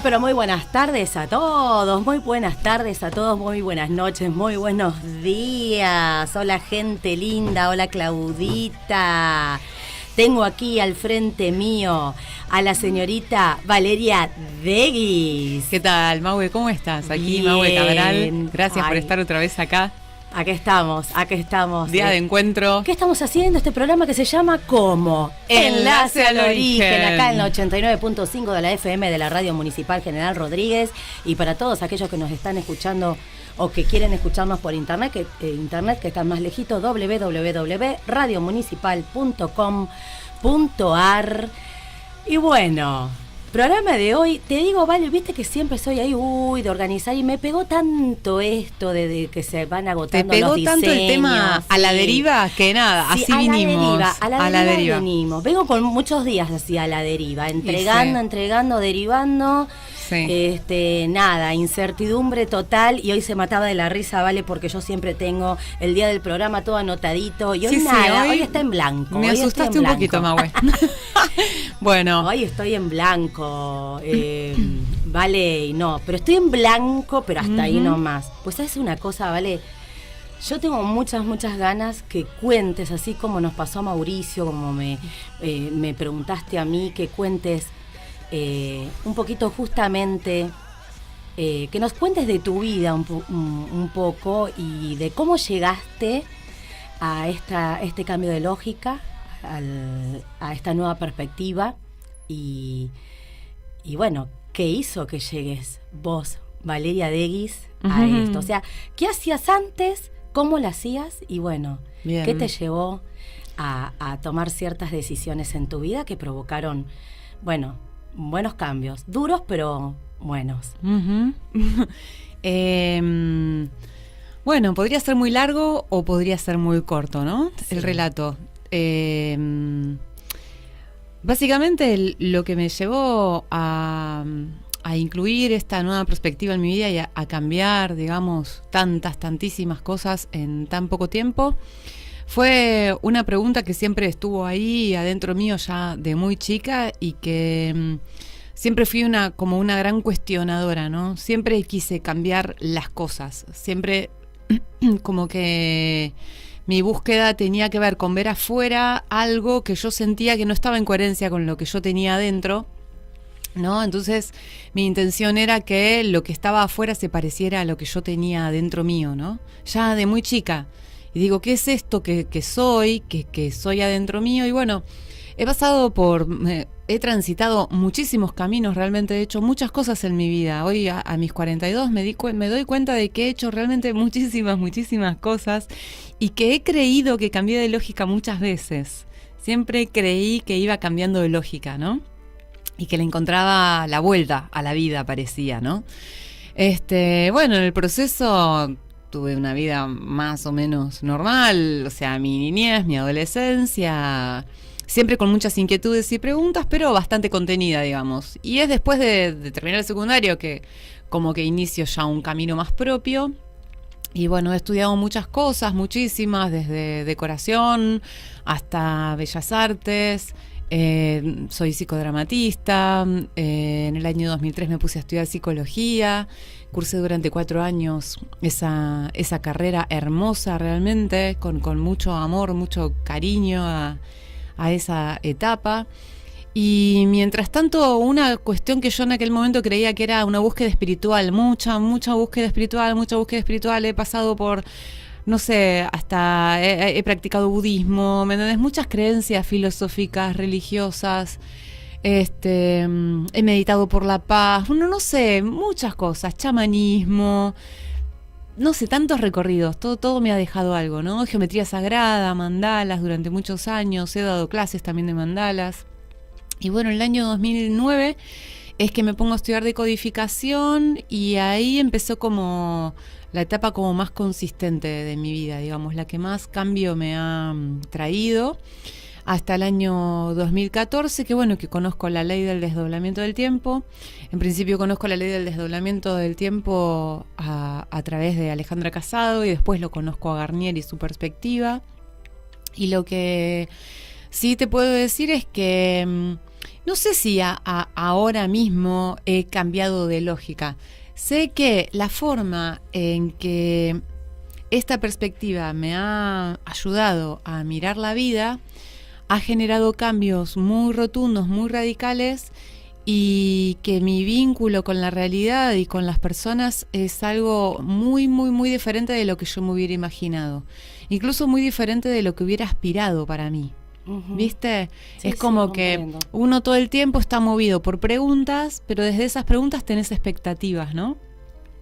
pero muy buenas tardes a todos, muy buenas tardes a todos, muy buenas noches, muy buenos días. Hola gente linda, hola Claudita. Tengo aquí al frente mío a la señorita Valeria Deguis. ¿Qué tal, Maue? ¿Cómo estás? Aquí Bien. Maue Cabral. Gracias por estar otra vez acá. Aquí estamos. Día de encuentro. ¿Qué estamos haciendo? Este programa que se llama ¿Cómo? Enlace al Origen. Acá en el 89.5 de la FM de la Radio Municipal General Rodríguez. Y para todos aquellos que nos están escuchando o que quieren escucharnos por internet, que están más lejitos, www.radiomunicipal.com.ar. Y bueno, programa de hoy, te digo, Vale, viste que siempre soy ahí, de organizar, y me pegó tanto esto de que se van agotando los diseños. Te pegó tanto el tema a la deriva que nada, sí, así vinimos. A la deriva venimos. Vengo con muchos días así a la deriva, entregando, derivando. Sí. Nada, incertidumbre total, y hoy se mataba de la risa, Vale, porque yo siempre tengo el día del programa todo anotadito, y hoy hoy está en blanco. Me asustaste un poquito, Mahue. Bueno. Hoy estoy en blanco, Vale, y no, pero estoy en blanco, pero hasta ahí nomás. Pues es una cosa, Vale, yo tengo muchas ganas que cuentes, así como nos pasó a Mauricio, como me preguntaste a mí, que cuentes un poquito justamente, que nos cuentes de tu vida un poco y de cómo llegaste a este cambio de lógica, a esta nueva perspectiva y bueno, ¿qué hizo que llegues vos, Valeria Deguis, a esto? O sea, ¿qué hacías antes? ¿Cómo lo hacías? Y bueno, bien, ¿qué te llevó a tomar ciertas decisiones en tu vida que provocaron, bueno, buenos cambios, duros pero buenos? Bueno, podría ser muy largo o podría ser muy corto, ¿no? Sí. El relato. Básicamente lo que me llevó a incluir esta nueva perspectiva en mi vida y a cambiar, digamos, tantísimas cosas en tan poco tiempo, fue una pregunta que siempre estuvo ahí adentro mío ya de muy chica y que siempre fui como una gran cuestionadora, ¿no? Siempre quise cambiar las cosas, siempre como que mi búsqueda tenía que ver con ver afuera algo que yo sentía que no estaba en coherencia con lo que yo tenía adentro, ¿no? Entonces mi intención era que lo que estaba afuera se pareciera a lo que yo tenía adentro mío, ¿no? Ya de muy chica. Y digo, ¿qué es esto que soy adentro mío? Y bueno, he transitado muchísimos caminos, realmente he hecho muchas cosas en mi vida. Hoy a mis 42 me doy cuenta de que he hecho realmente muchísimas cosas y que he creído que cambié de lógica muchas veces. Siempre creí que iba cambiando de lógica, ¿no? Y que le encontraba la vuelta a la vida, parecía, ¿no? Bueno, en el proceso tuve una vida más o menos normal, o sea, mi niñez, mi adolescencia, siempre con muchas inquietudes y preguntas, pero bastante contenida, digamos. Y es después de terminar el secundario que como que inicio ya un camino más propio. Y bueno, he estudiado muchas cosas, muchísimas, desde decoración hasta bellas artes. Soy psicodramatista. En el año 2003 me puse a estudiar psicología. Cursé durante 4 años esa carrera hermosa realmente, con mucho amor, mucho cariño a esa etapa. Y mientras tanto, una cuestión que yo en aquel momento creía que era una búsqueda espiritual, mucha búsqueda espiritual, he pasado por, no sé, hasta he practicado budismo, ¿me entendés? Muchas creencias filosóficas, religiosas. He meditado por la paz, no sé, muchas cosas, chamanismo, no sé, tantos recorridos, todo me ha dejado algo, ¿no? Geometría sagrada, mandalas durante muchos años, he dado clases también de mandalas. Y bueno, en el año 2009 es que me pongo a estudiar decodificación y ahí empezó como la etapa como más consistente de mi vida, digamos, la que más cambio me ha traído. Hasta el año 2014, que bueno, que conozco la ley del desdoblamiento del tiempo. En principio conozco la ley del desdoblamiento del tiempo a través de Alejandra Casado y después lo conozco a Garnier y su perspectiva. Y lo que sí te puedo decir es que No sé si ahora mismo he cambiado de lógica. Sé que la forma en que esta perspectiva me ha ayudado a mirar la vida ha generado cambios muy rotundos, muy radicales, y que mi vínculo con la realidad y con las personas es algo muy, muy, muy diferente de lo que yo me hubiera imaginado. Incluso muy diferente de lo que hubiera aspirado para mí. ¿Viste? Sí, es como sí, que comprendo. uno todo el tiempo está movido por preguntas, pero desde esas preguntas tenés expectativas, ¿no?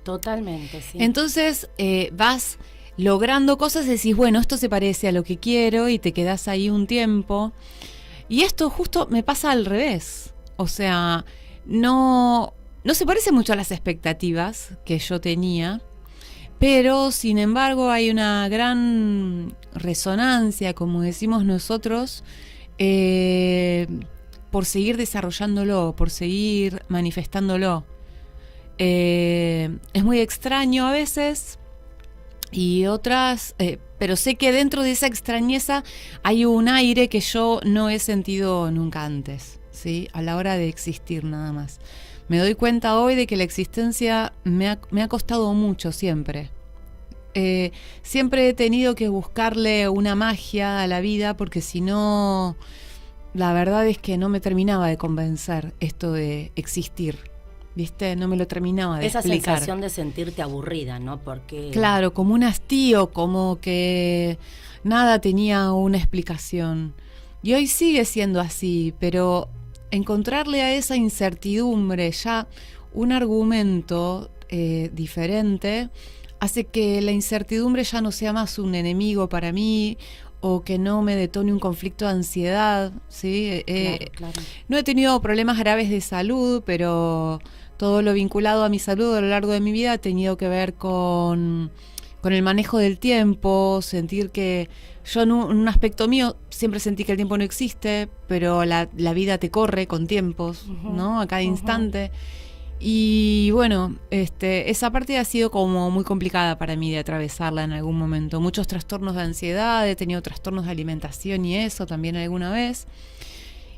Totalmente, sí. Entonces vas logrando cosas y decís, bueno, esto se parece a lo que quiero, y te quedás ahí un tiempo. Y esto justo me pasa al revés. O sea, no se parece mucho a las expectativas que yo tenía, pero sin embargo hay una gran resonancia, como decimos nosotros, por seguir desarrollándolo, por seguir manifestándolo. Es muy extraño a veces, y otras, pero sé que dentro de esa extrañeza hay un aire que yo no he sentido nunca antes, ¿sí? A la hora de existir nada más. Me doy cuenta hoy de que la existencia me ha costado mucho siempre. Siempre he tenido que buscarle una magia a la vida, porque si no, la verdad es que no me terminaba de convencer esto de existir. ¿Viste? No me lo terminaba de Esa explicar. sensación de sentirte aburrida, ¿no? Porque... Claro, como un hastío, como que nada tenía una explicación. Y hoy sigue siendo así, pero encontrarle a esa incertidumbre ya un argumento diferente hace que la incertidumbre ya no sea más un enemigo para mí, o que no me detone un conflicto de ansiedad, ¿sí? Claro. No he tenido problemas graves de salud, pero todo lo vinculado a mi salud a lo largo de mi vida ha tenido que ver con el manejo del tiempo, sentir que yo en un aspecto mío siempre sentí que el tiempo no existe, pero la vida te corre con tiempos, ¿no? A cada instante. Y bueno, esa parte ha sido como muy complicada para mí de atravesarla en algún momento. Muchos trastornos de ansiedad, he tenido trastornos de alimentación y eso también alguna vez.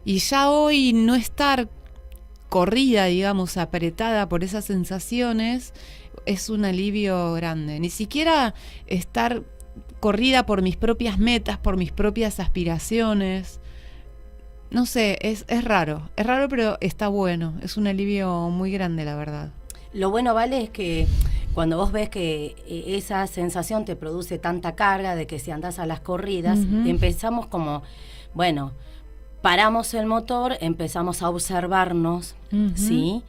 Y ya hoy no estar corrida, digamos, apretada por esas sensaciones, es un alivio grande. Ni siquiera estar corrida por mis propias metas, por mis propias aspiraciones. No sé, es raro, pero está bueno, es un alivio muy grande, la verdad. Lo bueno, Vale, es que cuando vos ves que esa sensación te produce tanta carga de que si andás a las corridas, empezamos como, bueno, paramos el motor, empezamos a observarnos, ¿sí?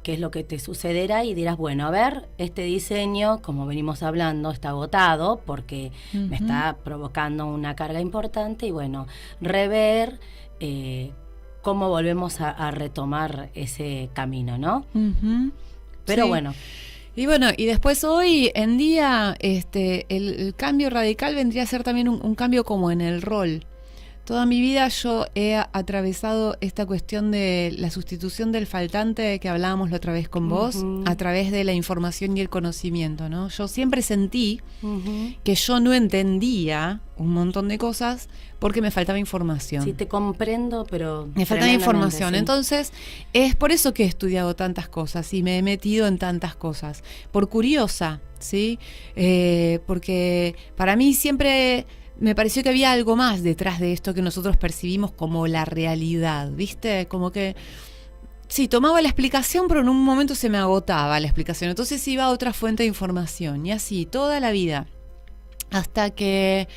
Qué es lo que te sucederá, y dirás, bueno, a ver, este diseño, como venimos hablando, está agotado porque me está provocando una carga importante, y bueno, rever cómo volvemos a retomar ese camino, ¿no? Pero sí. bueno. Y bueno, y después hoy en día el cambio radical vendría a ser también un cambio como en el rol. Toda mi vida yo he atravesado esta cuestión de la sustitución del faltante que hablábamos la otra vez con vos, a través de la información y el conocimiento, ¿no? Yo siempre sentí que yo no entendía un montón de cosas porque me faltaba información. Sí, te comprendo, pero me faltaba información. Sí. Entonces, es por eso que he estudiado tantas cosas y me he metido en tantas cosas. Por curiosa, ¿sí? Porque para mí siempre me pareció que había algo más detrás de esto que nosotros percibimos como la realidad, ¿viste? Como que sí, tomaba la explicación, pero en un momento se me agotaba la explicación. Entonces iba a otra fuente de información, y así toda la vida. Hasta que,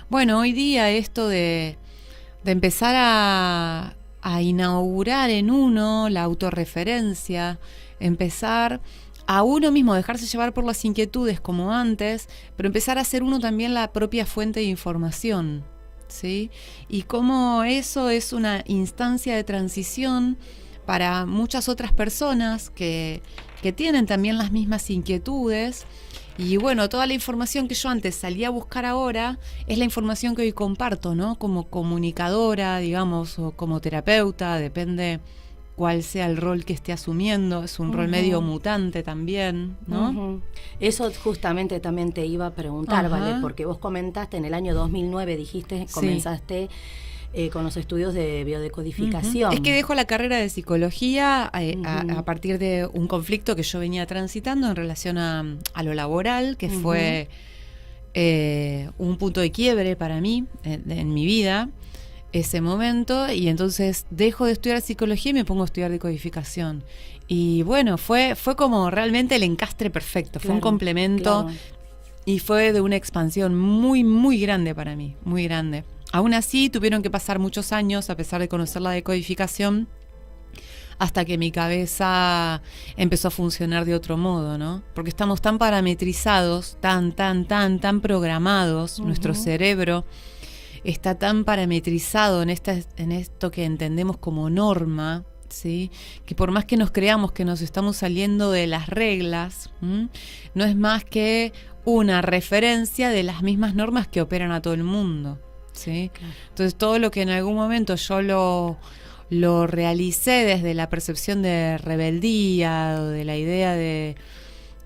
bueno, hoy día esto de empezar a inaugurar en uno la autorreferencia, empezar a uno mismo dejarse llevar por las inquietudes como antes, pero empezar a ser uno también la propia fuente de información, ¿sí? Y cómo eso es una instancia de transición para muchas otras personas que tienen también las mismas inquietudes. Y bueno, toda la información que yo antes salía a buscar ahora es la información que hoy comparto, ¿no? Como comunicadora, digamos, o como terapeuta, depende cuál sea el rol que esté asumiendo. Es un rol medio mutante también, ¿no? Eso justamente también te iba a preguntar, ¿vale? Porque vos comentaste, en el año 2009 dijiste, comenzaste con los estudios de biodecodificación. Es que dejo la carrera de psicología a partir de un conflicto que yo venía transitando en relación a lo laboral, que fue un punto de quiebre para mí en mi vida, ese momento, y entonces dejo de estudiar psicología y me pongo a estudiar decodificación. Y bueno, fue como realmente el encastre perfecto, fue un complemento, y fue de una expansión muy, muy grande para mí, muy grande. Aún así, tuvieron que pasar muchos años, a pesar de conocer la decodificación, hasta que mi cabeza empezó a funcionar de otro modo, ¿no? Porque estamos tan parametrizados, tan programados, nuestro cerebro está tan parametrizado en esto que entendemos como norma, ¿sí? Que por más que nos creamos que nos estamos saliendo de las reglas, no es más que una referencia de las mismas normas que operan a todo el mundo, ¿sí? Claro. Entonces todo lo que en algún momento yo lo realicé desde la percepción de rebeldía o de la idea de,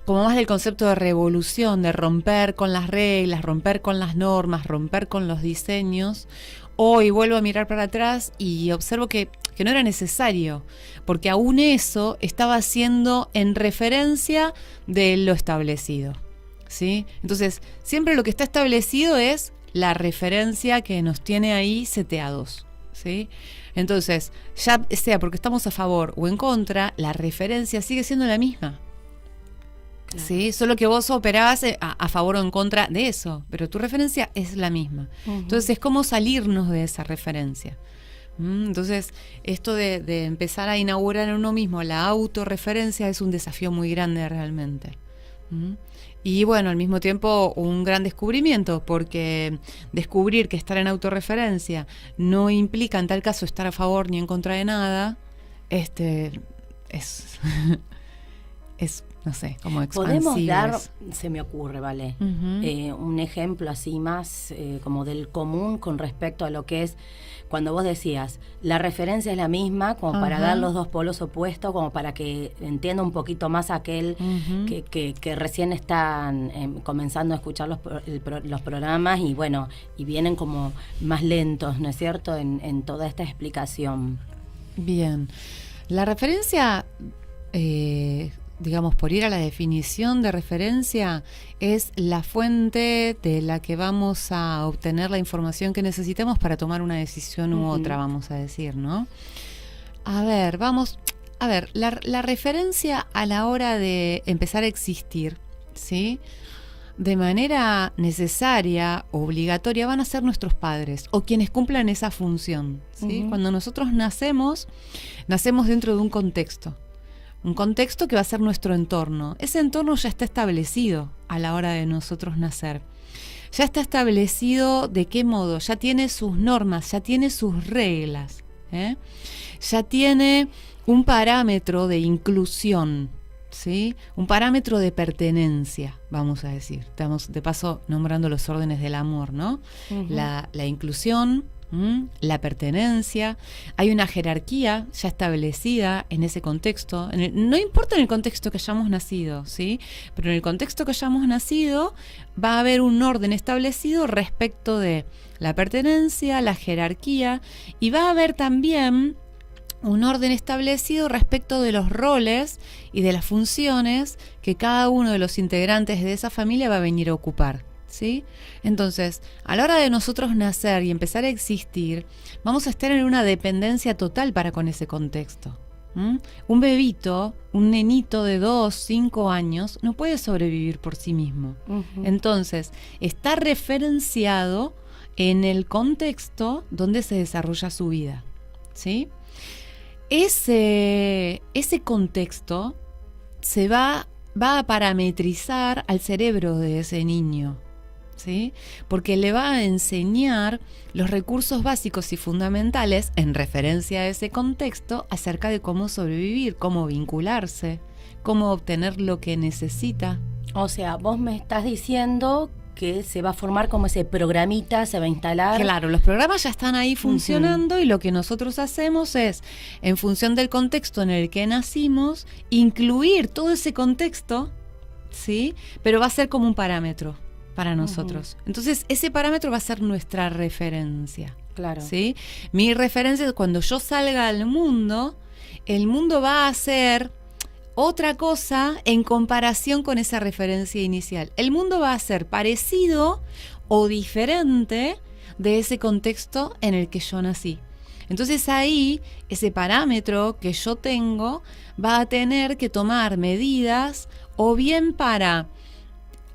como más del concepto de revolución, de romper con las reglas, romper con las normas, romper con los diseños, hoy vuelvo a mirar para atrás y observo que no era necesario, porque aún eso estaba siendo en referencia de lo establecido, ¿sí? Entonces, siempre lo que está establecido es la referencia que nos tiene ahí seteados, ¿sí? Entonces, ya sea porque estamos a favor o en contra, la referencia sigue siendo la misma. Claro. ¿Sí? Solo que vos operabas a favor o en contra de eso, pero tu referencia es la misma. Entonces, es como salirnos de esa referencia. Entonces, esto de empezar a inaugurar en uno mismo la autorreferencia es un desafío muy grande realmente. Y bueno, al mismo tiempo un gran descubrimiento, porque descubrir que estar en autorreferencia no implica en tal caso estar a favor ni en contra de nada, es no sé, como expansivo. Podemos dar, se me ocurre, ¿vale? Un ejemplo así más como del común con respecto a lo que es cuando vos decías, la referencia es la misma, como para dar los dos polos opuestos, como para que entienda un poquito más aquel que recién están comenzando a escuchar los programas y bueno, y vienen como más lentos, ¿no es cierto?, en toda esta explicación. Bien. La referencia, digamos, por ir a la definición de referencia, es la fuente de la que vamos a obtener la información que necesitamos para tomar una decisión u otra, vamos a decir, ¿no? A ver, la referencia a la hora de empezar a existir, ¿sí?, de manera necesaria, obligatoria, van a ser nuestros padres o quienes cumplan esa función, ¿sí? Cuando nosotros nacemos dentro de un contexto que va a ser nuestro entorno. Ese entorno ya está establecido a la hora de nosotros nacer. Ya está establecido de qué modo, ya tiene sus normas, ya tiene sus reglas, ya tiene un parámetro de inclusión, ¿sí? Un parámetro de pertenencia, vamos a decir. Estamos de paso nombrando los órdenes del amor, ¿no? La inclusión, la pertenencia, hay una jerarquía ya establecida en ese contexto, no importa en el contexto que hayamos nacido, ¿sí? Pero en el contexto que hayamos nacido va a haber un orden establecido respecto de la pertenencia, la jerarquía, y va a haber también un orden establecido respecto de los roles y de las funciones que cada uno de los integrantes de esa familia va a venir a ocupar, ¿sí? Entonces, a la hora de nosotros nacer y empezar a existir, vamos a estar en una dependencia total para con ese contexto. Un bebito, un nenito de 2, 5 años, no puede sobrevivir por sí mismo. Entonces, está referenciado en el contexto donde se desarrolla su vida, ¿sí? Ese contexto se va a parametrizar al cerebro de ese niño, ¿sí? Porque le va a enseñar los recursos básicos y fundamentales en referencia a ese contexto acerca de cómo sobrevivir, cómo vincularse, cómo obtener lo que necesita. O sea, vos me estás diciendo que se va a formar como ese programita, se va a instalar. Claro, los programas ya están ahí funcionando y lo que nosotros hacemos es, en función del contexto en el que nacimos, incluir todo ese contexto, ¿sí? Pero va a ser como un parámetro para nosotros. Entonces, ese parámetro va a ser nuestra referencia. Claro. ¿Sí? Mi referencia es cuando yo salga al mundo, el mundo va a ser otra cosa en comparación con esa referencia inicial. El mundo va a ser parecido o diferente de ese contexto en el que yo nací. Entonces ahí, ese parámetro que yo tengo va a tener que tomar medidas o bien para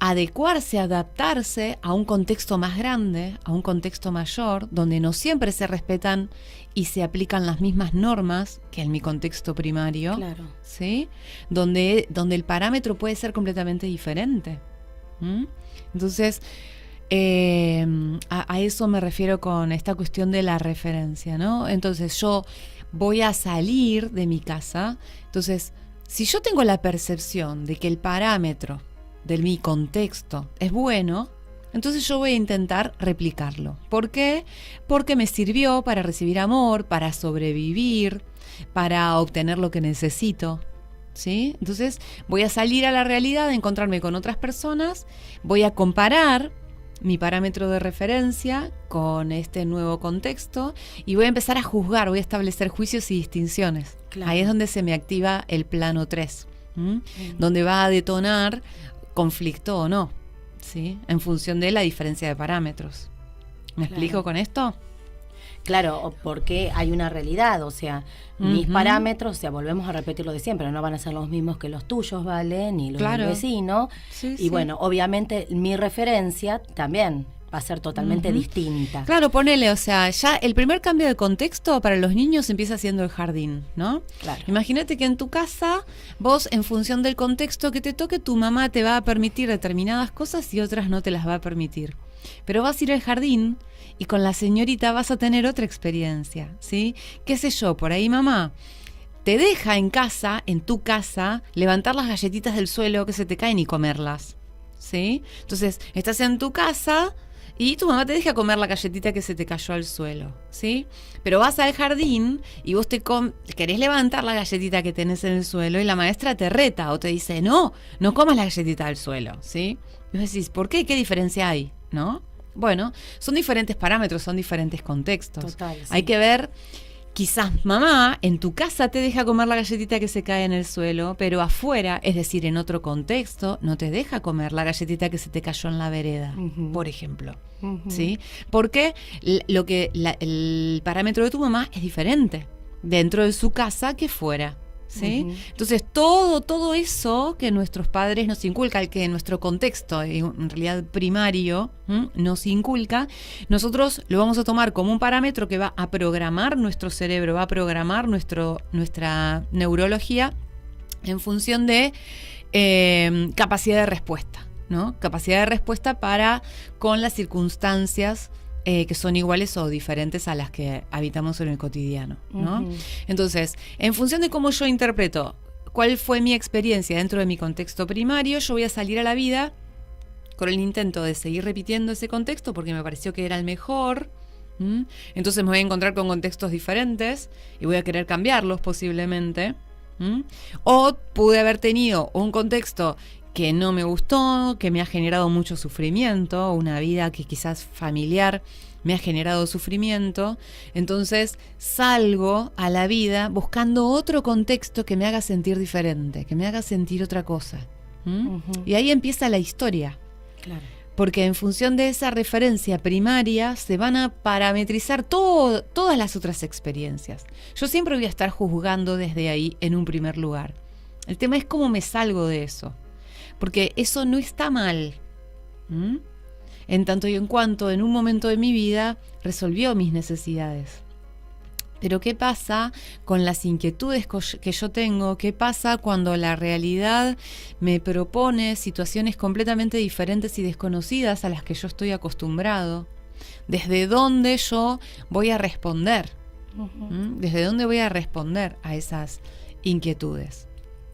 adecuarse, adaptarse a un contexto más grande, a un contexto mayor, donde no siempre se respetan y se aplican las mismas normas que en mi contexto primario, Claro. ¿sí? Donde el parámetro puede ser completamente diferente. ¿Mm? Entonces, a eso me refiero con esta cuestión de la referencia, ¿no? Entonces yo voy a salir de mi casa, entonces si yo tengo la percepción de que el parámetro de mi contexto es bueno, entonces yo voy a intentar replicarlo. ¿Por qué? Porque me sirvió para recibir amor, para sobrevivir, para obtener lo que necesito, ¿sí? Entonces voy a salir a la realidad, a encontrarme con otras personas, voy a comparar mi parámetro de referencia con este nuevo contexto y voy a empezar a juzgar, voy a establecer juicios y distinciones. Claro. Ahí es donde se me activa el plano 3, donde va a detonar conflicto o no, ¿sí? En función de la diferencia de parámetros. ¿Me explico con esto? Claro, porque hay una realidad, o sea, mis parámetros, o sea, volvemos a repetir lo de siempre, no van a ser los mismos que los tuyos, ¿vale? Ni los del vecino. Sí, y bueno, obviamente mi referencia también va a ser totalmente distinta. Claro, ponele, o sea, ya el primer cambio de contexto para los niños empieza siendo el jardín, ¿no? Claro. Imagínate que en tu casa, vos, en función del contexto que te toque, tu mamá te va a permitir determinadas cosas y otras no te las va a permitir. Pero vas a ir al jardín y con la señorita vas a tener otra experiencia, ¿sí? ¿Qué sé yo? Por ahí mamá te deja en casa, en tu casa, levantar las galletitas del suelo que se te caen y comerlas, ¿sí? Entonces, estás en tu casa y tu mamá te deja comer la galletita que se te cayó al suelo, ¿sí? Pero vas al jardín y vos querés levantar la galletita que tenés en el suelo y la maestra te reta o te dice, no comas la galletita del suelo, ¿sí? Y vos decís, ¿por qué? ¿Qué diferencia hay? ¿No? Bueno, son diferentes parámetros, son diferentes contextos. Total, sí. Hay que ver, quizás mamá en tu casa te deja comer la galletita que se cae en el suelo, pero afuera, es decir, en otro contexto, no te deja comer la galletita que se te cayó en la vereda, por ejemplo. ¿Sí? Porque el parámetro de tu mamá es diferente dentro de su casa que fuera. ¿Sí? Entonces todo eso que nuestros padres nos inculcan, que en nuestro contexto, en realidad primario, nos inculca, nosotros lo vamos a tomar como un parámetro que va a programar nuestro cerebro, va a programar nuestra neurología en función de capacidad de respuesta, ¿no? Capacidad de respuesta para con las circunstancias que son iguales o diferentes a las que habitamos en el cotidiano, ¿no? Entonces, en función de cómo yo interpreto cuál fue mi experiencia dentro de mi contexto primario, yo voy a salir a la vida con el intento de seguir repitiendo ese contexto porque me pareció que era el mejor. Entonces me voy a encontrar con contextos diferentes y voy a querer cambiarlos posiblemente. O pude haber tenido un contexto que no me gustó, que me ha generado mucho sufrimiento, una vida que quizás familiar me ha generado sufrimiento, entonces salgo a la vida buscando otro contexto que me haga sentir diferente, que me haga sentir otra cosa. Y ahí empieza la historia. Claro. Porque en función de esa referencia primaria se van a parametrizar todas las otras experiencias. Yo siempre voy a estar juzgando desde ahí en un primer lugar. El tema es cómo me salgo de eso. Porque eso no está mal. En tanto y en cuanto en un momento de mi vida resolvió mis necesidades. Pero ¿qué pasa con las inquietudes que yo tengo? ¿Qué pasa cuando la realidad me propone situaciones completamente diferentes y desconocidas a las que yo estoy acostumbrado? ¿Desde dónde yo voy a responder? ¿Desde dónde voy a responder a esas inquietudes?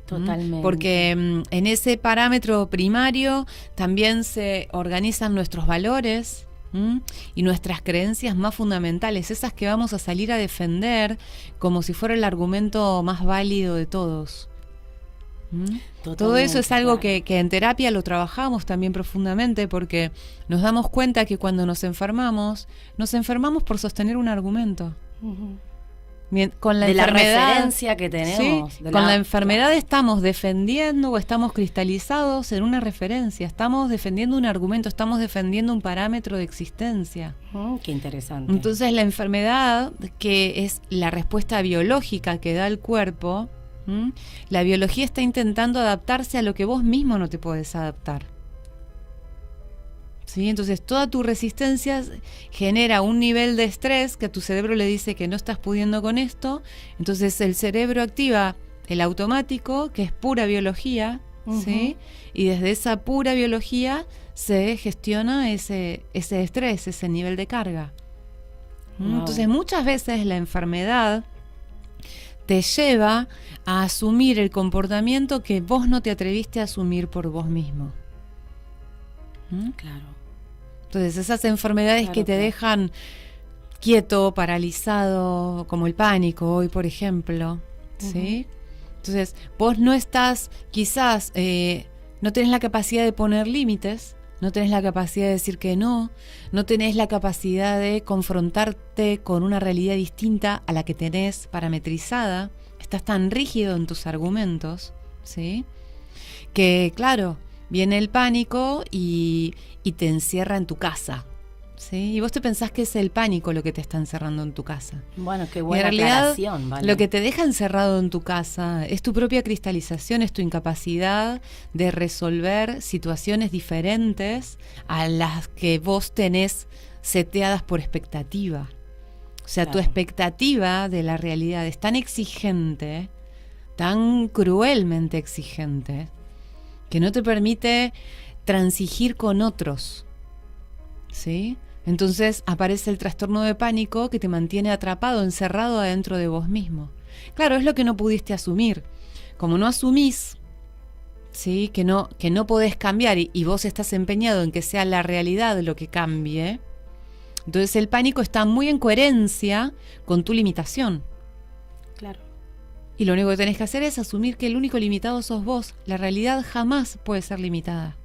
Totalmente. Porque en ese parámetro primario también se organizan nuestros valores y nuestras creencias más fundamentales, esas que vamos a salir a defender como si fuera el argumento más válido de todos. Todo eso es algo claro. que en terapia lo trabajamos también profundamente, porque nos damos cuenta que cuando nos enfermamos por sostener un argumento. Ujú. Con la de enfermedad, la referencia que tenemos. ¿sí? Con la enfermedad estamos defendiendo o estamos cristalizados en una referencia, estamos defendiendo un argumento, estamos defendiendo un parámetro de existencia. Qué interesante. Entonces la enfermedad, que es la respuesta biológica que da el cuerpo, la biología está intentando adaptarse a lo que vos mismo no te podés adaptar. ¿Sí? Entonces toda tu resistencia genera un nivel de estrés que a tu cerebro le dice que no estás pudiendo con esto. Entonces el cerebro activa el automático, que es pura biología, ¿sí? Y desde esa pura biología se gestiona ese estrés, ese nivel de carga. Wow. Entonces muchas veces la enfermedad te lleva a asumir el comportamiento que vos no te atreviste a asumir por vos mismo. Claro. Entonces esas enfermedades que te dejan quieto, paralizado, como el pánico hoy, por ejemplo, ¿sí? Entonces vos no estás, quizás, no tenés la capacidad de poner límites, no tenés la capacidad de decir que no tenés la capacidad de confrontarte con una realidad distinta a la que tenés parametrizada, estás tan rígido en tus argumentos, ¿sí? Que claro, viene el pánico y te encierra en tu casa, ¿sí? Y vos te pensás que es el pánico lo que te está encerrando en tu casa. Bueno, qué buena en realidad, aclaración, ¿vale? Lo que te deja encerrado en tu casa es tu propia cristalización, es tu incapacidad de resolver situaciones diferentes a las que vos tenés seteadas por expectativa. O sea, tu expectativa de la realidad es tan exigente, tan cruelmente exigente, que no te permite transigir con otros, ¿sí? Entonces aparece el trastorno de pánico que te mantiene atrapado, encerrado adentro de vos mismo. Claro, es lo que no pudiste asumir. Como no asumís, ¿sí? que no podés cambiar y vos estás empeñado en que sea la realidad lo que cambie, entonces el pánico está muy en coherencia con tu limitación. Claro. Y lo único que tenés que hacer es asumir que el único limitado sos vos. La realidad jamás puede ser limitada.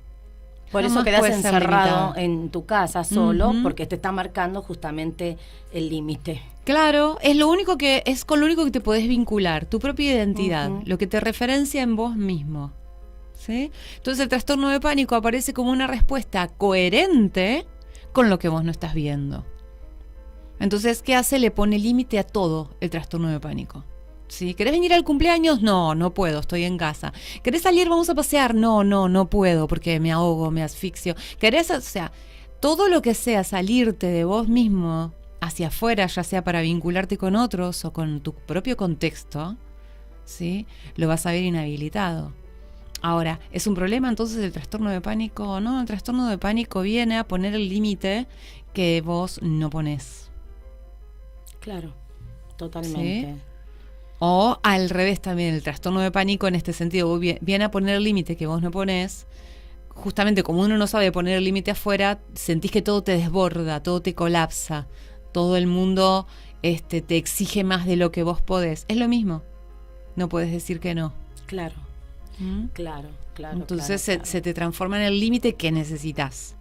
Por eso Jamás quedás puede ser encerrado limitada. en tu casa solo, porque te está marcando justamente el límite. Claro, es con lo único que te podés vincular, tu propia identidad, lo que te referencia en vos mismo, ¿sí? Entonces el trastorno de pánico aparece como una respuesta coherente con lo que vos no estás viendo. Entonces, ¿qué hace? Le pone límite a todo el trastorno de pánico. ¿Sí? ¿Querés venir al cumpleaños? No puedo, estoy en casa. ¿Querés salir? Vamos a pasear. No puedo porque me ahogo, me asfixio. ¿Querés? O sea, todo lo que sea salirte de vos mismo hacia afuera, ya sea para vincularte con otros o con tu propio contexto, ¿sí? Lo vas a ver inhabilitado. Ahora, ¿es un problema entonces el trastorno de pánico? No, el trastorno de pánico viene a poner el límite que vos no ponés. Claro, totalmente. ¿Sí? O al revés también, el trastorno de pánico en este sentido viene a poner el límite que vos no ponés. Justamente como uno no sabe poner el límite afuera, sentís que todo te desborda, todo te colapsa, todo el mundo te exige más de lo que vos podés. Es lo mismo, no podés decir que no. Claro, claro. Entonces claro. Se te transforma en el límite que necesitas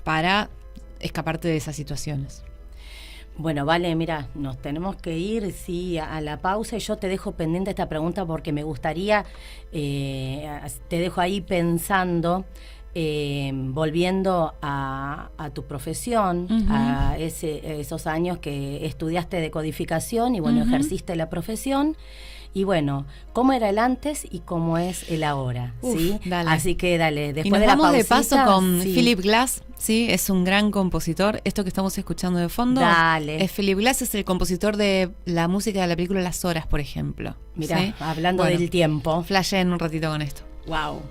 para escaparte de esas situaciones. Bueno, vale, mira, nos tenemos que ir, sí, a la pausa y yo te dejo pendiente esta pregunta porque me gustaría, te dejo ahí pensando, volviendo a tu profesión, a esos años que estudiaste decodificación y bueno, ejerciste la profesión. Y bueno, ¿cómo era el antes y cómo es el ahora? ¿Sí? Dale. Así que dale, después y nos de la vamos pausita, de paso con sí. Philip Glass, ¿sí? Es un gran compositor. Esto que estamos escuchando de fondo, Dale. Philip Glass es el compositor de la música de la película Las Horas, por ejemplo. Mirá, ¿sí? hablando del tiempo. Flasheen un ratito con esto. Wow.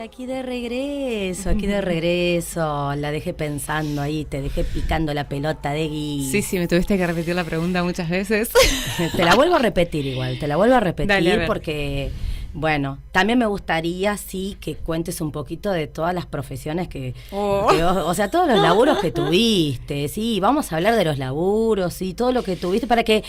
Aquí de regreso. La dejé pensando ahí, te dejé picando la pelota, Degui. Sí, me tuviste que repetir la pregunta muchas veces. Te la vuelvo a repetir igual, Dale, porque, bueno, también me gustaría, sí, que cuentes un poquito de todas las profesiones o sea, todos los laburos que tuviste, sí, vamos a hablar de los laburos y todo lo que tuviste para que...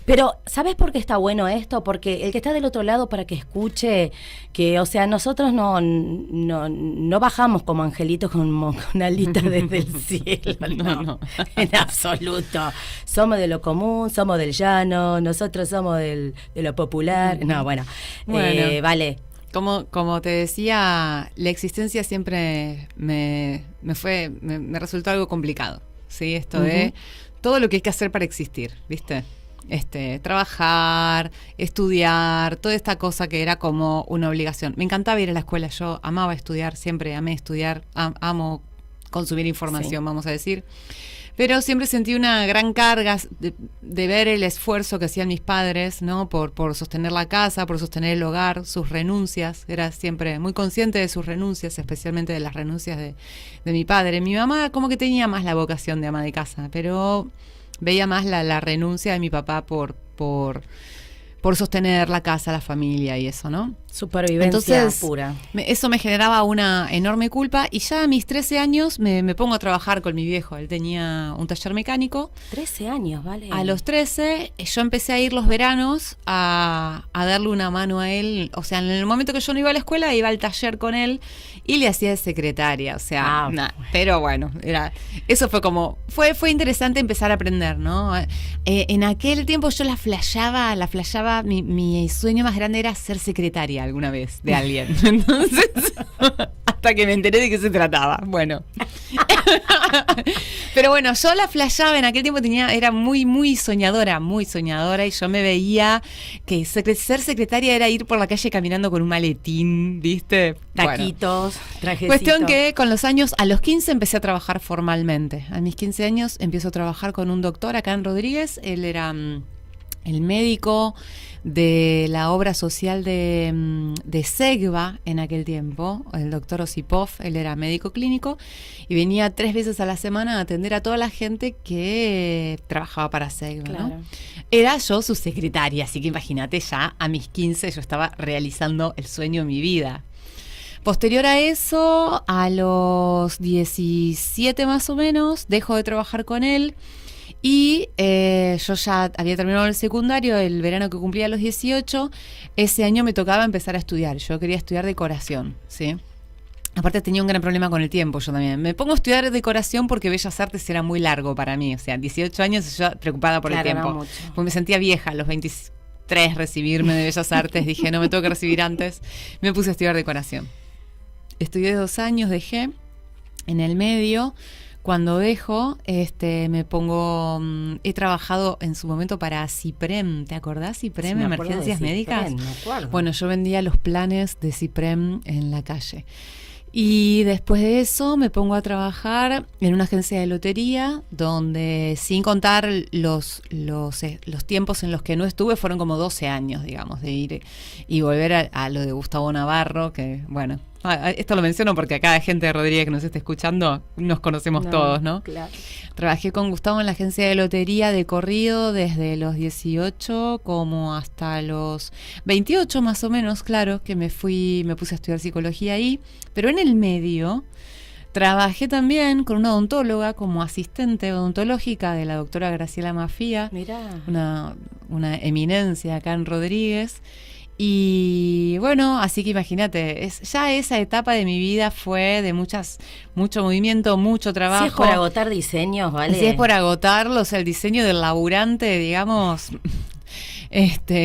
Pero, ¿sabes por qué está bueno esto? Porque el que está del otro lado, para que escuche que, o sea, nosotros no bajamos como angelitos con alitas desde el cielo, no, en absoluto. Somos de lo común, somos del llano, nosotros somos de lo popular. No, bueno. Vale. Como te decía, la existencia siempre me resultó algo complicado, ¿sí? Esto de todo lo que hay que hacer para existir, ¿viste? Trabajar, estudiar, toda esta cosa que era como una obligación. Me encantaba ir a la escuela, yo amaba estudiar, siempre amé estudiar, amo consumir información, vamos a decir. Pero siempre sentí una gran carga de ver el esfuerzo que hacían mis padres, ¿no? Por sostener la casa, por sostener el hogar, sus renuncias. Era siempre muy consciente de sus renuncias, especialmente de las renuncias de mi padre. Mi mamá como que tenía más la vocación de ama de casa, pero veía más la renuncia de mi papá por sostener la casa, la familia y eso, ¿no? Supervivencia. Entonces, pura. Eso me generaba una enorme culpa y ya a mis 13 años me pongo a trabajar con mi viejo. Él tenía un taller mecánico. 13 años, ¿vale? A los 13 yo empecé a ir los veranos a darle una mano a él. O sea, en el momento que yo no iba a la escuela, iba al taller con él y le hacía de secretaria. O sea, pero bueno, eso fue como... Fue interesante empezar a aprender, ¿no? En aquel tiempo yo la flashaba, mi sueño más grande era ser secretaria alguna vez de alguien. Entonces, hasta que me enteré de qué se trataba. Bueno. Pero bueno, yo la flashaba, en aquel tiempo era muy, muy soñadora, y yo me veía que ser secretaria era ir por la calle caminando con un maletín, ¿viste? Taquitos, trajecitos. Cuestión que con los años, a los 15 empecé a trabajar formalmente. A mis 15 años empiezo a trabajar con un doctor acá en Rodríguez. Él era el médico de la obra social de Segva en aquel tiempo, el doctor Osipov. Él era médico clínico y venía 3 veces a la semana a atender a toda la gente que trabajaba para Segva, claro, ¿no? Era yo su secretaria, así que imagínate, ya a mis 15 yo estaba realizando el sueño de mi vida. Posterior a eso, a los 17 más o menos, dejo de trabajar con él. Y yo ya había terminado el secundario, el verano que cumplía los 18, ese año me tocaba empezar a estudiar. Yo quería estudiar decoración, ¿sí? Aparte tenía un gran problema con el tiempo, yo también. Me pongo a estudiar decoración porque Bellas Artes era muy largo para mí. O sea, 18 años yo preocupada por el tiempo. No, porque me sentía vieja a los 23 recibirme de Bellas Artes. Dije, no, me tengo que recibir antes. Me puse a estudiar decoración. Estudié 2 años, dejé. En el medio... Cuando dejo, me pongo... he trabajado en su momento para Ciprem. ¿Te acordás, Ciprem? Sí, Emergencias Médicas. Me acuerdo. Bueno, yo vendía los planes de Ciprem en la calle. Y después de eso me pongo a trabajar en una agencia de lotería, donde sin contar los tiempos en los que no estuve, fueron como 12 años, digamos, de ir y volver a lo de Gustavo Navarro, que bueno... esto lo menciono porque acá hay gente de Rodríguez que nos está escuchando, nos conocemos todos, ¿no? Claro. Trabajé con Gustavo en la agencia de lotería de corrido desde los 18 como hasta los 28 más o menos, claro, que me puse a estudiar psicología ahí, pero en el medio trabajé también con una odontóloga como asistente odontológica de la doctora Graciela Mafía. Mirá. Una eminencia acá en Rodríguez. Y bueno, así que imagínate, ya esa etapa de mi vida fue de mucho movimiento, mucho trabajo. Si es por agotar diseños, ¿vale? Si es por agotarlos, el diseño del laburante, digamos,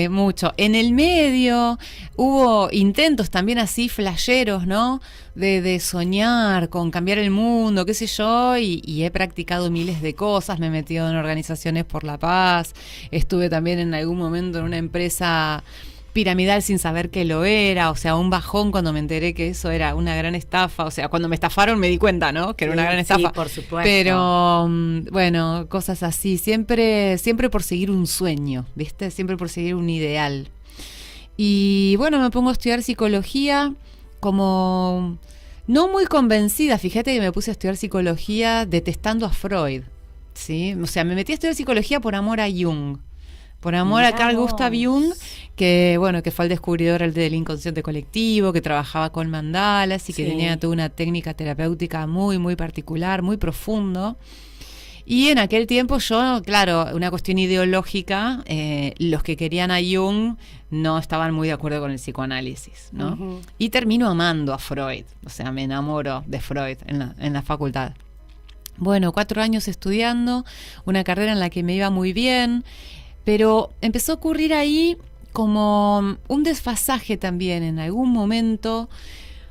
mucho. En el medio hubo intentos también así flasheros, ¿no? De soñar con cambiar el mundo, qué sé yo, y he practicado miles de cosas, me he metido en organizaciones por la paz, estuve también en algún momento en una empresa piramidal sin saber que lo era, o sea, un bajón cuando me enteré que eso era una gran estafa, o sea, cuando me estafaron me di cuenta, ¿no? Que era una gran estafa. Sí, por supuesto. Pero, bueno, cosas así, siempre por seguir un sueño, ¿viste? Siempre por seguir un ideal. Y bueno, me pongo a estudiar psicología como no muy convencida. Fíjate que me puse a estudiar psicología detestando a Freud, ¿sí? O sea, me metí a estudiar psicología por amor a Jung. Por amor a Carl Gustav Jung, que bueno, que fue el descubridor del inconsciente colectivo, que trabajaba con mandalas y que tenía toda una técnica terapéutica muy, muy particular, muy profundo. Y en aquel tiempo yo, claro, una cuestión ideológica, los que querían a Jung no estaban muy de acuerdo con el psicoanálisis, ¿no? Uh-huh. Y termino amando a Freud, o sea, me enamoro de Freud en la facultad. Bueno, 4 años estudiando, una carrera en la que me iba muy bien, pero empezó a ocurrir ahí como un desfasaje también. En algún momento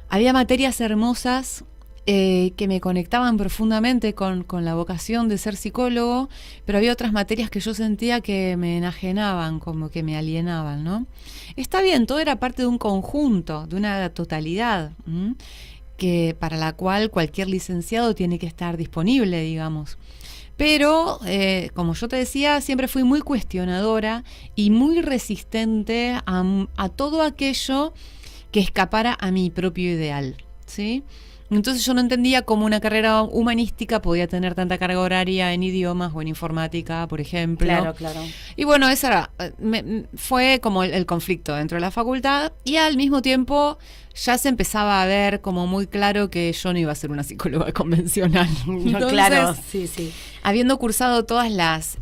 había materias hermosas que me conectaban profundamente con la vocación de ser psicólogo, pero había otras materias que yo sentía que me enajenaban, como que me alienaban, ¿no? Está bien, todo era parte de un conjunto, de una totalidad, que para la cual cualquier licenciado tiene que estar disponible, digamos. Pero, como yo te decía, siempre fui muy cuestionadora y muy resistente a todo aquello que escapara a mi propio ideal, ¿sí? Entonces yo no entendía cómo una carrera humanística podía tener tanta carga horaria en idiomas o en informática, por ejemplo. Claro, claro. Y bueno, esa fue como el conflicto dentro de la facultad, y al mismo tiempo ya se empezaba a ver como muy claro que yo no iba a ser una psicóloga convencional. Entonces, claro, sí. Habiendo cursado todas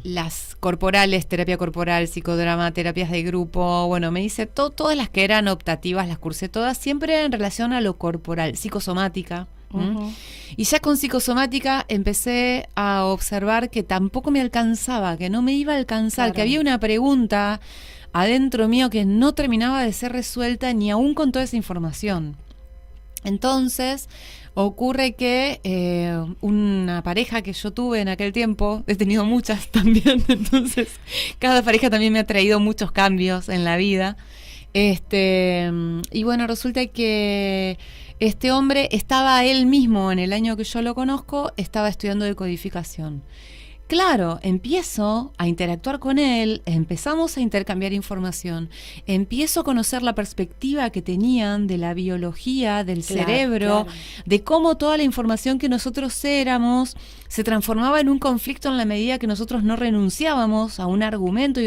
las corporales, terapia corporal, psicodrama, terapias de grupo, bueno, me hice todas las que eran optativas, las cursé todas, siempre en relación a lo corporal, psicosomática. Uh-huh. Y ya con psicosomática empecé a observar que tampoco me alcanzaba, que no me iba a alcanzar, claro, que había una pregunta adentro mío que no terminaba de ser resuelta ni aún con toda esa información. Entonces ocurre que una pareja que yo tuve en aquel tiempo, he tenido muchas también, entonces cada pareja también me ha traído muchos cambios en la vida. Y bueno, resulta que este hombre estaba él mismo, en el año que yo lo conozco, estaba estudiando decodificación. Claro, empiezo a interactuar con él, empezamos a intercambiar información, empiezo a conocer la perspectiva que tenían de la biología, del cerebro, claro, de cómo toda la información que nosotros éramos se transformaba en un conflicto en la medida que nosotros no renunciábamos a un argumento.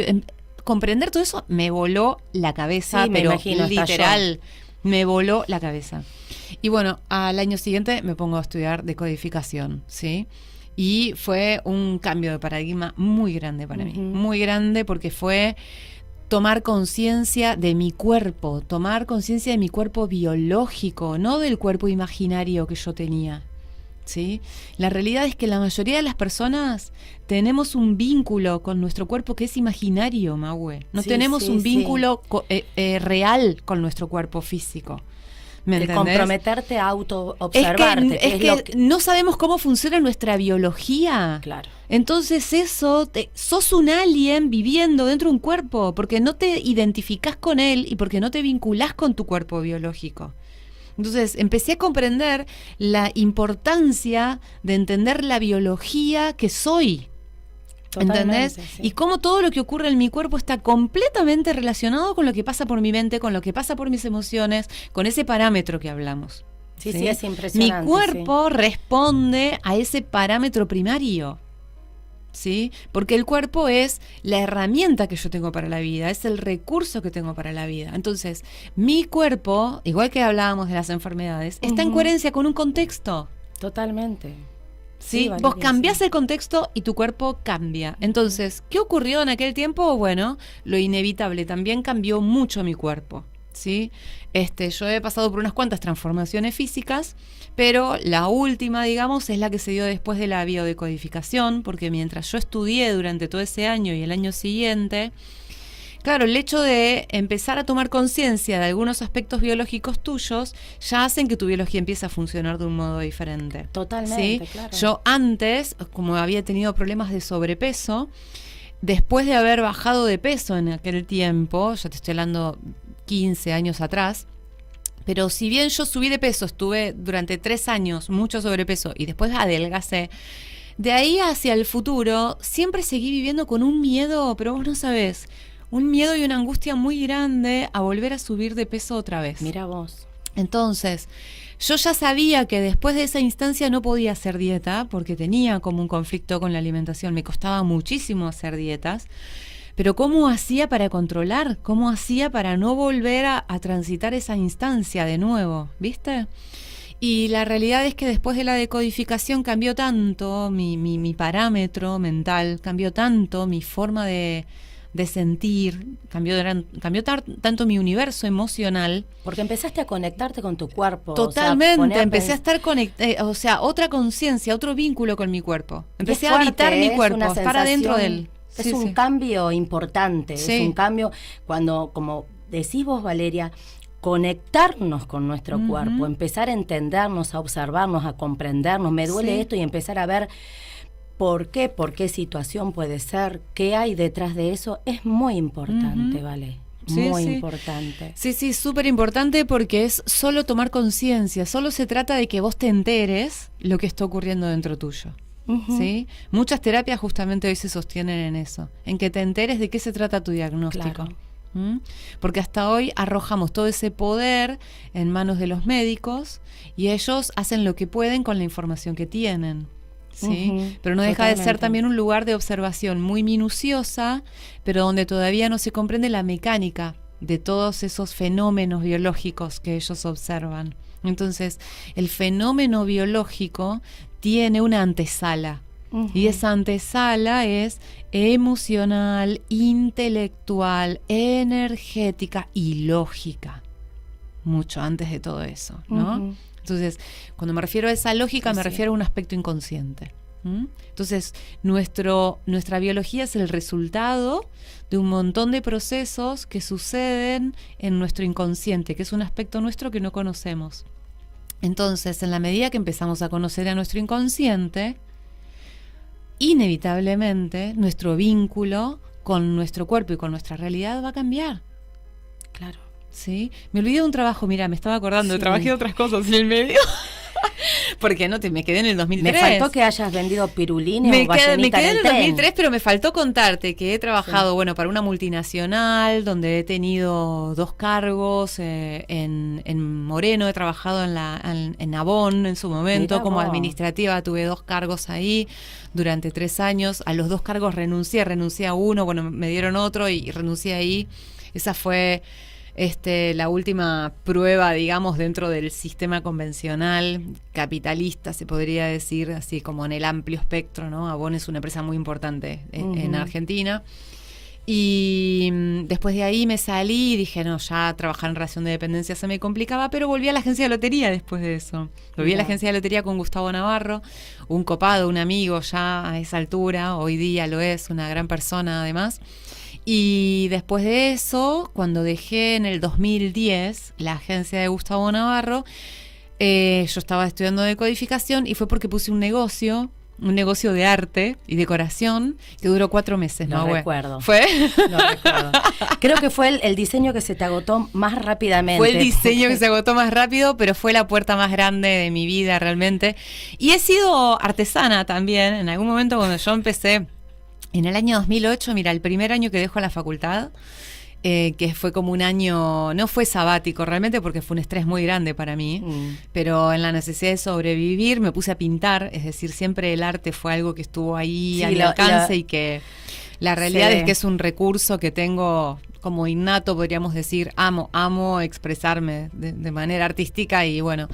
Comprender todo eso me voló la cabeza, sí, pero imagino, literal, me voló la cabeza. Y bueno, al año siguiente me pongo a estudiar decodificación, ¿sí? Y fue un cambio de paradigma muy grande para mí, muy grande, porque fue tomar conciencia de mi cuerpo, tomar conciencia de mi cuerpo biológico, no del cuerpo imaginario que yo tenía, ¿sí? La realidad es que la mayoría de las personas tenemos un vínculo con nuestro cuerpo que es imaginario, Mahue. No tenemos un vínculo real con nuestro cuerpo físico. De comprometerte a auto-observarte. Es que no sabemos cómo funciona nuestra biología. Claro. Entonces sos un alien viviendo dentro de un cuerpo, porque no te identificás con él y porque no te vinculás con tu cuerpo biológico. Entonces empecé a comprender la importancia de entender la biología que soy. ¿Entendés? Sí. Y cómo todo lo que ocurre en mi cuerpo está completamente relacionado con lo que pasa por mi mente, con lo que pasa por mis emociones, con ese parámetro que hablamos. Sí, es impresionante. Mi cuerpo responde a ese parámetro primario, ¿sí? Porque el cuerpo es la herramienta que yo tengo para la vida, es el recurso que tengo para la vida. Entonces, mi cuerpo, igual que hablábamos de las enfermedades, está en coherencia con un contexto. Totalmente. ¿Sí? Vos cambiás el contexto y tu cuerpo cambia. Entonces, ¿qué ocurrió en aquel tiempo? Bueno, lo inevitable, también cambió mucho mi cuerpo, ¿sí? Yo he pasado por unas cuantas transformaciones físicas, pero la última, digamos, es la que se dio después de la biodecodificación, porque mientras yo estudié durante todo ese año y el año siguiente, claro, el hecho de empezar a tomar conciencia de algunos aspectos biológicos tuyos ya hacen que tu biología empiece a funcionar de un modo diferente. Totalmente, ¿sí? Claro. Yo antes, como había tenido problemas de sobrepeso, después de haber bajado de peso en aquel tiempo, ya te estoy hablando 15 años atrás, pero si bien yo subí de peso, estuve durante 3 años mucho sobrepeso y después adelgacé, de ahí hacia el futuro siempre seguí viviendo con un miedo, pero vos no sabés, un miedo y una angustia muy grande a volver a subir de peso otra vez. Mira vos. Entonces, yo ya sabía que después de esa instancia no podía hacer dieta porque tenía como un conflicto con la alimentación, me costaba muchísimo hacer dietas, pero ¿cómo hacía para controlar? ¿Cómo hacía para no volver a transitar esa instancia de nuevo? ¿Viste? Y la realidad es que después de la decodificación cambió tanto mi parámetro mental, cambió tanto mi forma de sentir, cambió tanto mi universo emocional. Porque empezaste a conectarte con tu cuerpo. Totalmente, o sea, empecé a estar conectada, o sea, otra conciencia, otro vínculo con mi cuerpo. Empecé a fuerte, habitar mi cuerpo, a estar adentro de él. Es Sí, un sí. cambio importante, Sí. es un cambio cuando, como decís vos, Valeria, conectarnos con nuestro cuerpo, empezar a entendernos, a observarnos, a comprendernos. Me duele esto y empezar a ver por qué situación puede ser, qué hay detrás de eso, es muy importante, ¿vale? Sí, Muy sí. importante. Sí, sí, súper importante porque es solo tomar conciencia, solo se trata de que vos te enteres lo que está ocurriendo dentro tuyo. ¿Sí? Muchas terapias justamente hoy se sostienen en eso, en que te enteres de qué se trata tu diagnóstico. Claro. Porque hasta hoy arrojamos todo ese poder en manos de los médicos y ellos hacen lo que pueden con la información que tienen. ¿Sí? Pero no deja de ser también un lugar de observación muy minuciosa, pero donde todavía no se comprende la mecánica de todos esos fenómenos biológicos que ellos observan. Entonces, el fenómeno biológico tiene una antesala. Y esa antesala es emocional, intelectual, energética y lógica. Mucho antes de todo eso, ¿no? Entonces, cuando me refiero a esa lógica, me refiero a un aspecto inconsciente. Entonces, nuestra biología es el resultado de un montón de procesos que suceden en nuestro inconsciente, que es un aspecto nuestro que no conocemos. Entonces, en la medida que empezamos a conocer a nuestro inconsciente, inevitablemente nuestro vínculo con nuestro cuerpo y con nuestra realidad va a cambiar. Claro. ¿Sí? Me olvidé de un trabajo, mira, me estaba acordando, trabajé de otras cosas en el medio. Porque me quedé en el 2003. Me faltó que hayas vendido pirulines o Me quedé en el tren. 2003, pero me faltó contarte que he trabajado, para una multinacional donde he tenido 2 cargos en Moreno, he trabajado en Avon en su momento. Mirá como vos. administrativa, tuve 2 cargos ahí durante 3 años. A los 2 cargos renuncié a uno, me dieron otro y renuncié ahí. Esa fue la última prueba, digamos, dentro del sistema convencional capitalista, se podría decir, así como en el amplio espectro, ¿no? Avon es una empresa muy importante en Argentina. Y después de ahí me salí y dije, no, ya trabajar en relación de dependencia se me complicaba, pero volví a la agencia de lotería después de eso. Volví a la agencia de lotería con Gustavo Navarro, un copado, un amigo ya a esa altura, hoy día lo es, una gran persona además. Y después de eso, cuando dejé en el 2010 la agencia de Gustavo Navarro, yo estaba estudiando decodificación y fue porque puse un negocio de arte y decoración que duró 4 meses. Lo recuerdo. ¿Fue? Lo recuerdo. Creo que fue el diseño que se te agotó más rápidamente. Fue el diseño que se agotó más rápido, pero fue la puerta más grande de mi vida realmente. Y he sido artesana también. En algún momento cuando yo empecé, en el año 2008, mira, el primer año que dejo la facultad, que fue como un año, no fue sabático realmente porque fue un estrés muy grande para mí, pero en la necesidad de sobrevivir me puse a pintar, es decir, siempre el arte fue algo que estuvo ahí a mi alcance y que la realidad es que es un recurso que tengo como innato, podríamos decir, amo expresarme de manera artística y bueno,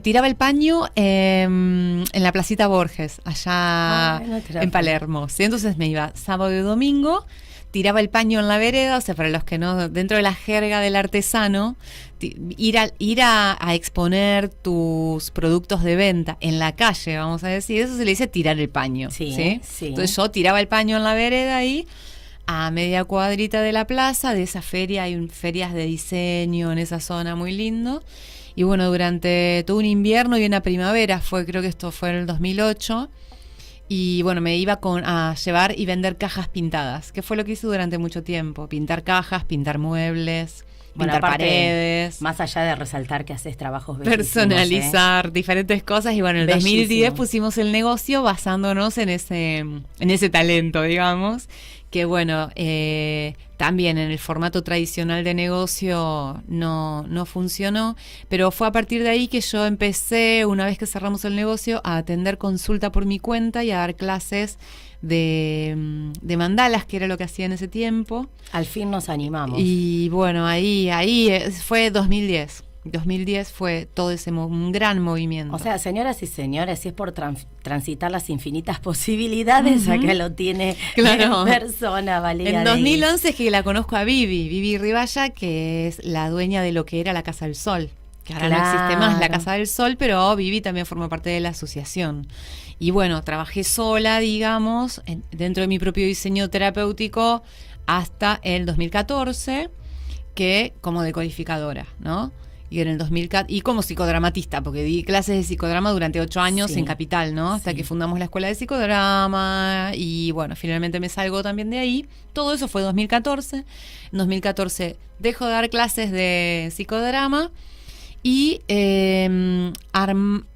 tiraba el paño en la Placita Borges, allá en Palermo, ¿sí? Entonces me iba sábado y domingo, tiraba el paño en la vereda, o sea, para los que no, dentro de la jerga del artesano, ir a exponer tus productos de venta en la calle, vamos a decir, eso se le dice tirar el paño, ¿sí? Entonces yo tiraba el paño en la vereda ahí, a media cuadrita de la plaza, de esa feria, hay ferias de diseño en esa zona muy lindo, y bueno, durante todo un invierno y una primavera, creo que esto fue en el 2008, y bueno, me iba a llevar y vender cajas pintadas, que fue lo que hice durante mucho tiempo, pintar cajas, pintar muebles, pintar paredes. Más allá de resaltar que haces trabajos bellísimos, personalizar diferentes cosas, y bueno, en el 2010 pusimos el negocio basándonos en ese talento, digamos, que bueno, también en el formato tradicional de negocio no funcionó, pero fue a partir de ahí que yo empecé, una vez que cerramos el negocio, a atender consulta por mi cuenta y a dar clases de mandalas, que era lo que hacía en ese tiempo. Al fin nos animamos. Y bueno, ahí fue 2010. 2010 fue todo ese un gran movimiento. O sea, señoras y señores, si es por transitar las infinitas posibilidades, acá lo tiene en persona, Valeria. En 2011 es que la conozco a Vivi Riballa, que es la dueña de lo que era la Casa del Sol, que ahora no existe más la Casa del Sol, pero Vivi también forma parte de la asociación. Y bueno, trabajé sola, digamos, dentro de mi propio diseño terapéutico hasta el 2014, que como decodificadora, ¿no? Y en el 2014, y como psicodramatista, porque di clases de psicodrama durante 8 años en Capital, ¿no? Hasta que fundamos la escuela de psicodrama y bueno, finalmente me salgo también de ahí. Todo eso fue 2014. En 2014 dejo de dar clases de psicodrama y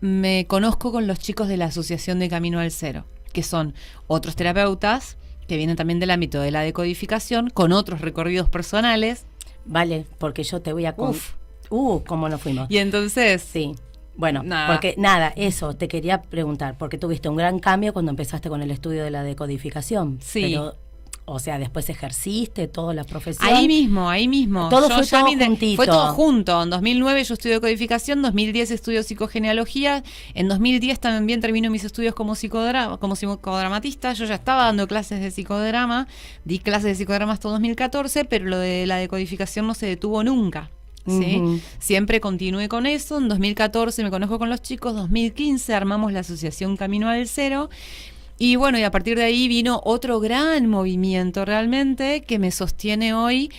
me conozco con los chicos de la Asociación de Camino al Cero, que son otros terapeutas que vienen también del ámbito de la decodificación, con otros recorridos personales. Vale, porque yo te voy a... ¿cómo nos fuimos? Y entonces... Sí. Bueno, porque eso te quería preguntar, porque tuviste un gran cambio cuando empezaste con el estudio de la decodificación. Sí. Pero, o sea, después ejerciste toda la profesión. Ahí mismo. Todo fue todo juntito. Fue todo junto. En 2009 yo estudio decodificación, 2010 estudio psicogenealogía, en 2010 también termino mis estudios como psicodramatista. Yo ya estaba dando clases de psicodrama, di clases de psicodrama hasta 2014, pero lo de la decodificación no se detuvo nunca. ¿Sí? Siempre continué con eso. En 2014 me conozco con los chicos, 2015 armamos la asociación Camino al Cero y bueno, y a partir de ahí vino otro gran movimiento realmente que me sostiene hoy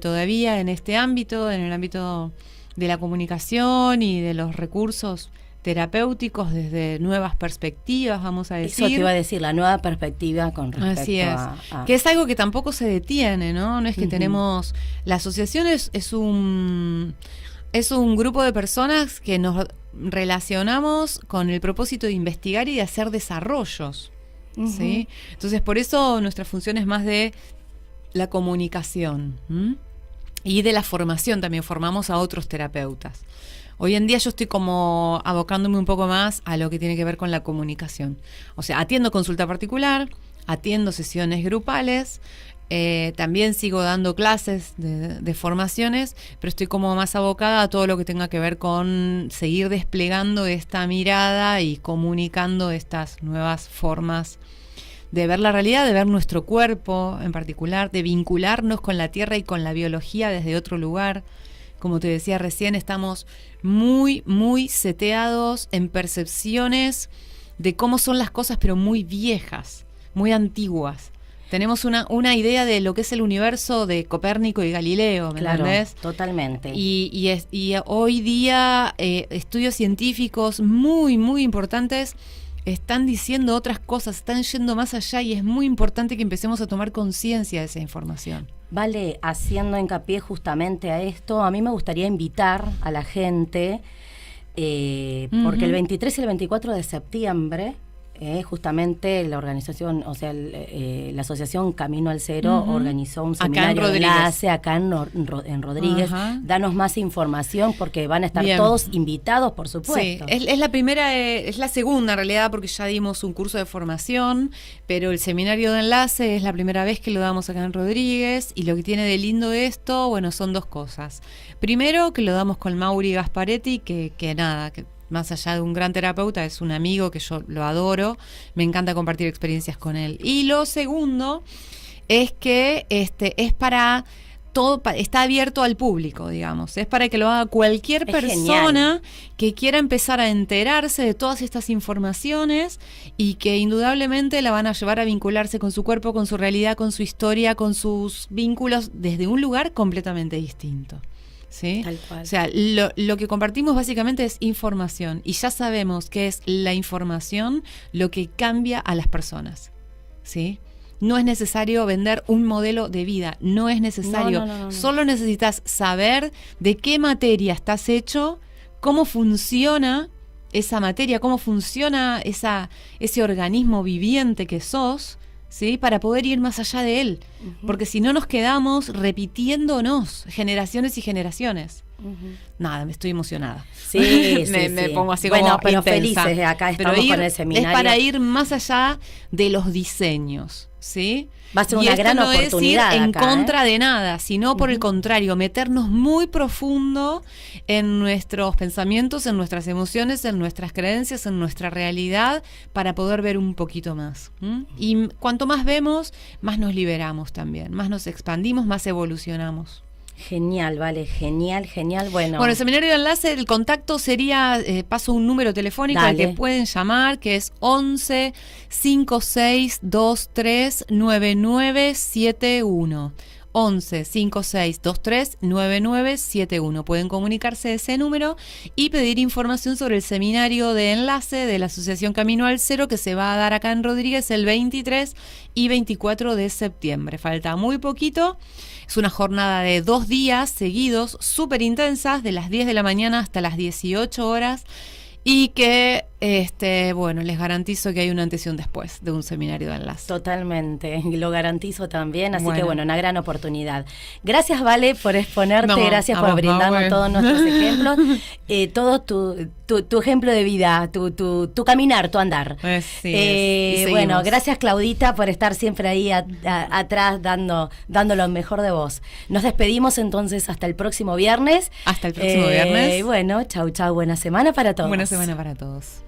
todavía en este ámbito, en el ámbito de la comunicación y de los recursos terapéuticos desde nuevas perspectivas, vamos a decir. Eso te iba a decir, la nueva perspectiva con respecto Así es. Que es algo que tampoco se detiene, ¿no? No es que tenemos... La asociación es un grupo de personas que nos relacionamos con el propósito de investigar y de hacer desarrollos, ¿sí? Entonces, por eso nuestra función es más de la comunicación, y de la formación. También formamos a otros terapeutas. Hoy en día yo estoy como abocándome un poco más a lo que tiene que ver con la comunicación. O sea, atiendo consulta particular, atiendo sesiones grupales, también sigo dando clases de formaciones, pero estoy como más abocada a todo lo que tenga que ver con seguir desplegando esta mirada y comunicando estas nuevas formas de ver la realidad, de ver nuestro cuerpo en particular, de vincularnos con la tierra y con la biología desde otro lugar. Como te decía recién, estamos muy, muy seteados en percepciones de cómo son las cosas, pero muy viejas, muy antiguas. Tenemos una idea de lo que es el universo de Copérnico y Galileo, ¿me entendés? Totalmente. Y hoy día estudios científicos muy, muy importantes están diciendo otras cosas, están yendo más allá y es muy importante que empecemos a tomar conciencia de esa información. Vale, haciendo hincapié justamente a esto, a mí me gustaría invitar a la gente, porque el 23 y el 24 de septiembre, justamente la organización, o sea, la asociación Camino al Cero organizó un seminario de enlace acá en Rodríguez. Danos más información porque van a estar todos invitados, por supuesto. Sí, es la primera, es la segunda en realidad, porque ya dimos un curso de formación, pero el seminario de enlace es la primera vez que lo damos acá en Rodríguez, y lo que tiene de lindo esto, bueno, son dos cosas. Primero, que lo damos con Mauri Gasparetti, que más allá de un gran terapeuta, es un amigo que yo lo adoro, me encanta compartir experiencias con él. Y lo segundo es que es para todo, está abierto al público, digamos, es para que lo haga cualquier persona que quiera empezar a enterarse de todas estas informaciones y que indudablemente la van a llevar a vincularse con su cuerpo, con su realidad, con su historia, con sus vínculos desde un lugar completamente distinto. ¿Sí? Tal cual. O sea, lo que compartimos básicamente es información, y ya sabemos que es la información lo que cambia a las personas, ¿sí? No es necesario vender un modelo de vida, no es necesario. No. Solo necesitas saber de qué materia estás hecho, cómo funciona esa materia, cómo funciona ese organismo viviente que sos, ¿sí? Para poder ir más allá de él. Porque si no nos quedamos repitiéndonos generaciones y generaciones. Nada, me estoy emocionada. Sí, me pongo así bueno, como pero intensa. felices de acá estamos con el seminario. Es para ir más allá de los diseños, ¿sí? Va a ser una gran oportunidad es ir en acá, contra de nada, sino por el contrario, meternos muy profundo en nuestros pensamientos, en nuestras emociones, en nuestras creencias, en nuestra realidad, para poder ver un poquito más. Y cuanto más vemos, más nos liberamos también, más nos expandimos, más evolucionamos. Genial, vale, genial. Bueno, el seminario de enlace, el contacto sería, paso un número telefónico al que pueden llamar, que es 11 56 23 9971. 11 56 23 9971. Pueden comunicarse a ese número y pedir información sobre el seminario de enlace de la Asociación Camino al Cero, que se va a dar acá en Rodríguez el 23 y 24 de septiembre. Falta muy poquito. Es una jornada de 2 días seguidos, súper intensas, de las 10 de la mañana hasta las 18 horas. Y que, bueno, les garantizo que hay un antes y un después de un seminario de enlace. Totalmente, lo garantizo también, así que bueno, una gran oportunidad. Gracias, Vale, por exponerte, gracias por brindarnos todos nuestros ejemplos, todo tu ejemplo de vida, tu caminar, tu andar. Bueno, gracias, Claudita, por estar siempre ahí atrás dando lo mejor de vos. Nos despedimos entonces hasta el próximo viernes. Hasta el próximo viernes. Bueno, chau, buena semana para todos. Buena semana para todos.